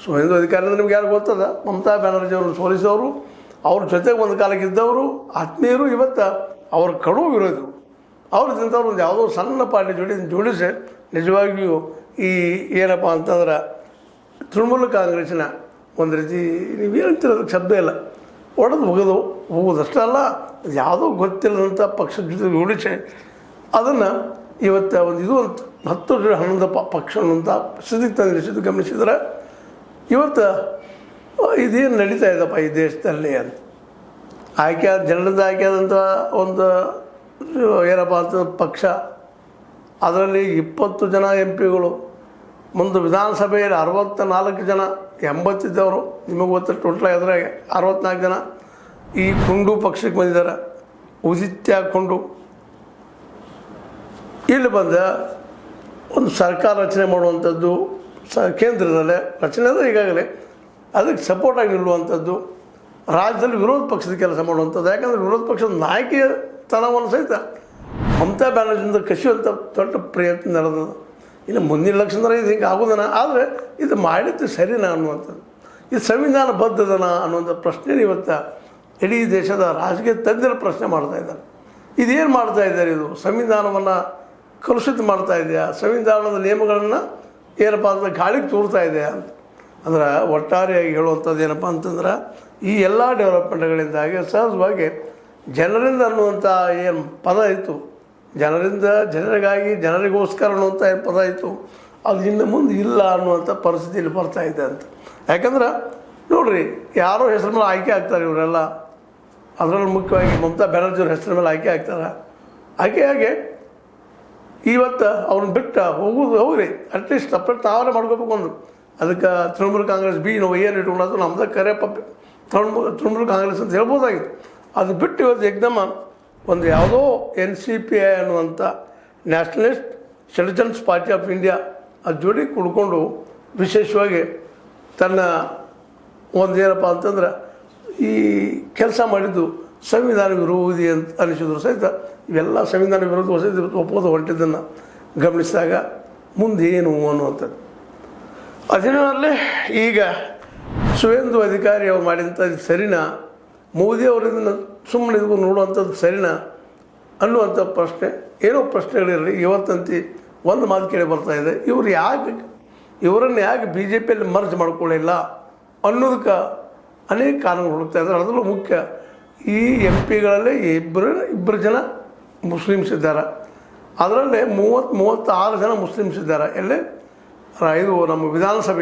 ಸುವೇಂದು ಅಧಿಕಾರಿ ಅಂದರೆ ನಿಮ್ಗೆ ಯಾರು ಗೊತ್ತದ, ಮಮತಾ ಬ್ಯಾನರ್ಜಿ ಅವರು ಸೋಲಿಸೋರು, ಅವ್ರ ಜೊತೆಗೆ ಒಂದು ಕಾಲಕ್ಕೆ ಇದ್ದವರು, ಆತ್ಮೀಯರು, ಇವತ್ತು ಅವ್ರ ಕಡು ವಿರೋಧಿಗಳು. ಅವ್ರು ತಿಂತವ್ರು ಒಂದು ಯಾವುದೋ ಸಣ್ಣ ಪಾರ್ಟಿ ಜೋಡಿಸಿ ನಿಜವಾಗಿಯೂ ಈ ಏನಪ್ಪ ಅಂತಂದ್ರೆ ತೃಣಮೂಲ ಕಾಂಗ್ರೆಸ್ಸಿನ ಒಂದು ರೀತಿ ನೀವು ಹೇಳ್ತಿರೋದಕ್ಕೆ ಶಬ್ದ ಇಲ್ಲ, ಒಡೆದು ಹೋಗೋದಷ್ಟೇ ಅಲ್ಲ, ಯಾವುದೋ ಗೊತ್ತಿಲ್ಲದಂಥ ಪಕ್ಷದ ಜೊತೆ ಜೋಡಿಸಿ ಅದನ್ನು ಇವತ್ತು ಇದು ಅಂತ 10-11 ಪಕ್ಷ ಅನ್ನುವಂಥ ಸ್ಥಿತಿಗೆ ತಂದಿರಿಸಿದ್ದು ಗಮನಿಸಿದ್ರೆ ಇವತ್ತು ಇದೇನು ನಡೀತಾ ಇದೆಯಪ್ಪ ಈ ದೇಶದಲ್ಲಿ ಅಂತ ಜನರಿಂದ ಆಯ್ಕೆಯಾದಂಥ ಒಂದು ಏನಪ್ಪ ಅಂತ ಪಕ್ಷ, ಅದರಲ್ಲಿ 20 ಜನ MP ಗಳು, ಮುಂದೆ ವಿಧಾನಸಭೆಯಲ್ಲಿ 64 ಜನ, 80 ಇದ್ದವರು, ನಿಮಗೆ ಗೊತ್ತಿರ ಟೋಟಲ್ ಎದುರಾಗೆ 64 ಜನ ಈ ಕುಂಡು ಪಕ್ಷಕ್ಕೆ ಬಂದಿದ್ದಾರೆ. ಉದಿತ್ಯ ಕುಂಡು ಇಲ್ಲಿ ಬಂದ ಒಂದು ಸರ್ಕಾರ ರಚನೆ ಮಾಡುವಂಥದ್ದು, ಕೇಂದ್ರದಲ್ಲೇ ರಚನೆ ಅಂದರೆ ಈಗಾಗಲೇ ಅದಕ್ಕೆ ಸಪೋರ್ಟಾಗಿ ನಿಲ್ಲುವಂಥದ್ದು, ರಾಜ್ಯದಲ್ಲಿ ವಿರೋಧ ಪಕ್ಷದ ಕೆಲಸ ಮಾಡುವಂಥದ್ದು. ಯಾಕಂದರೆ ವಿರೋಧ ಪಕ್ಷದ ನಾಯಕಿಯ ತನವನ್ನು ಸಹಿತ ಮಮತಾ ಬ್ಯಾನರ್ಜಿಯಿಂದ ಕಸಿಯುವಂಥ ದೊಡ್ಡ ಪ್ರಯತ್ನ ನಡೆದದು. ಇನ್ನು ಮುಂದಿನ ಎಲೆಕ್ಷನ್ದ್ರೆ ಇದು ಹಿಂಗೆ ಆಗೋದನ, ಆದರೆ ಇದು ಮಾಡಿದ್ದು ಸರಿನಾ ಅನ್ನುವಂಥದ್ದು, ಇದು ಸಂವಿಧಾನಬದ್ಧದನ ಅನ್ನುವಂಥ ಪ್ರಶ್ನೆ ಇವತ್ತು ಇಡೀ ದೇಶದ ರಾಜಕೀಯ ತಜ್ಞರು ಪ್ರಶ್ನೆ ಮಾಡ್ತಾಯಿದ್ದಾರೆ. ಇದೇನು ಮಾಡ್ತಾ ಇದ್ದಾರೆ, ಇದು ಸಂವಿಧಾನವನ್ನು ಕಲುಷಿತ ಮಾಡ್ತಾ ಇದೆಯಾ, ಸಂವಿಧಾನದ ನಿಯಮಗಳನ್ನು ಏನಪ್ಪ ಅಂತ ಗಾಳಿಗೆ ತೂರ್ತಾ ಇದೆ ಅಂತ. ಅಂದ್ರೆ ಒಟ್ಟಾರೆಯಾಗಿ ಹೇಳುವಂಥದ್ದು ಏನಪ್ಪ ಅಂತಂದ್ರೆ ಈ ಎಲ್ಲ ಡೆವಲಪ್ಮೆಂಟ್ಗಳಿಂದಾಗಿ ಸಹಜವಾಗಿ ಜನರಿಂದ ಅನ್ನುವಂಥ ಏನು ಪದ ಇತ್ತು, ಜನರಿಂದ ಜನರಿಗಾಗಿ ಜನರಿಗೋಸ್ಕರ ಅನ್ನುವಂಥ ಏನು ಪದ ಇತ್ತು, ಅದು ಇನ್ನು ಮುಂದೆ ಇಲ್ಲ ಅನ್ನುವಂಥ ಪರಿಸ್ಥಿತಿಯಲ್ಲಿ ಬರ್ತಾ ಇದೆ ಅಂತ. ಯಾಕಂದ್ರೆ ನೋಡಿರಿ, ಯಾರೋ ಹೆಸರು ಮೇಲೆ ಆಯ್ಕೆ ಆಗ್ತಾರೆ ಇವರೆಲ್ಲ, ಅದರಲ್ಲಿ ಮುಖ್ಯವಾಗಿ ಮಮತಾ ಬ್ಯಾನರ್ಜಿಯವ್ರ ಹೆಸರ ಮೇಲೆ ಆಯ್ಕೆ ಆಗ್ತಾರೆ. ಆಯ್ಕೆಯಾಗಿ ಇವತ್ತು ಅವ್ರನ್ನ ಬಿಟ್ಟು ಹೋಗ್ರಿ, ಅಟ್ಲೀಸ್ಟ್ ಸಪ್ರೇಟ್ ತಾವೇ ಮಾಡ್ಕೋಬೇಕು ಒಂದು. ಅದಕ್ಕೆ ತೃಣಮೂಲ ಕಾಂಗ್ರೆಸ್ ನಾವು ಏನು ಇಟ್ಕೊಳ್ಳೋದು ನಮ್ದು ಕರೆಯಪ್ಪ ತೃಣಮೂಲ ಕಾಂಗ್ರೆಸ್ ಅಂತ ಹೇಳ್ಬೋದಾಗಿತ್ತು. ಅದು ಬಿಟ್ಟು ಇವತ್ತು ಏಕದಮ್ಮ ಒಂದು ಯಾವುದೋ NCPI ಅನ್ನುವಂಥ nationalist citizens party of India ಅದು ಜೋಡಿ ಕುಡ್ಕೊಂಡು ವಿಶೇಷವಾಗಿ ತನ್ನ ಒಂದು ಏನಪ್ಪ ಅಂತಂದ್ರೆ ಈ ಕೆಲಸ ಮಾಡಿದ್ದು ಸಂವಿಧಾನ ವಿರೋಧಿ ಅಂತ ಅನಿಸಿದ್ರು ಸಹಿತ ಇವೆಲ್ಲ ಸಂವಿಧಾನ ವಿರೋಧ ಸಹಿತ ಒಪ್ಪೋದು ಹೊರಟಿದ್ದನ್ನು ಗಮನಿಸಿದಾಗ ಮುಂದೆ ಏನು ಅನ್ನುವಂಥದ್ದು. ಅದೇನಲ್ಲೇ ಈಗ ಸುವೇಂದು ಅಧಿಕಾರಿ ಅವ್ರು ಮಾಡಿದಂಥದ್ದು ಸರಿನಾ, ಮೋದಿ ಅವರಿಂದ ಸುಮ್ಮನೆ ಇದನ್ನು ನೋಡುವಂಥದ್ದು ಸರಿನಾ ಅನ್ನುವಂಥ ಪ್ರಶ್ನೆ, ಏನೋ ಪ್ರಶ್ನೆಗಳಿರಲಿ. ಇವತ್ತಂತೆ ಒಂದು ಮಾತು ಕೇಳಿ ಬರ್ತಾಯಿದೆ, ಇವರನ್ನು ಯಾಕೆ BJPಯಲ್ಲಿ ಮರ್ಜ್ ಮಾಡ್ಕೊಳ್ಳಿಲ್ಲ ಅನ್ನೋದಕ್ಕೆ ಅನೇಕ ಕಾರಣಗಳು ಹುಡುಕ್ತಾ ಇದ್ದಾರೆ. ಅದರಲ್ಲೂ ಮುಖ್ಯ ಈ MP ಗಳಲ್ಲಿ ಇಬ್ಬರು ಜನ ಮುಸ್ಲಿಮ್ಸ್ ಇದ್ದಾರೆ, ಅದರಲ್ಲೇ 36 ಜನ ಮುಸ್ಲಿಮ್ಸ್ ಇದ್ದಾರೆ. ಎಲ್ಲೇ ಇದು ನಮ್ಮ ವಿಧಾನಸಭೆ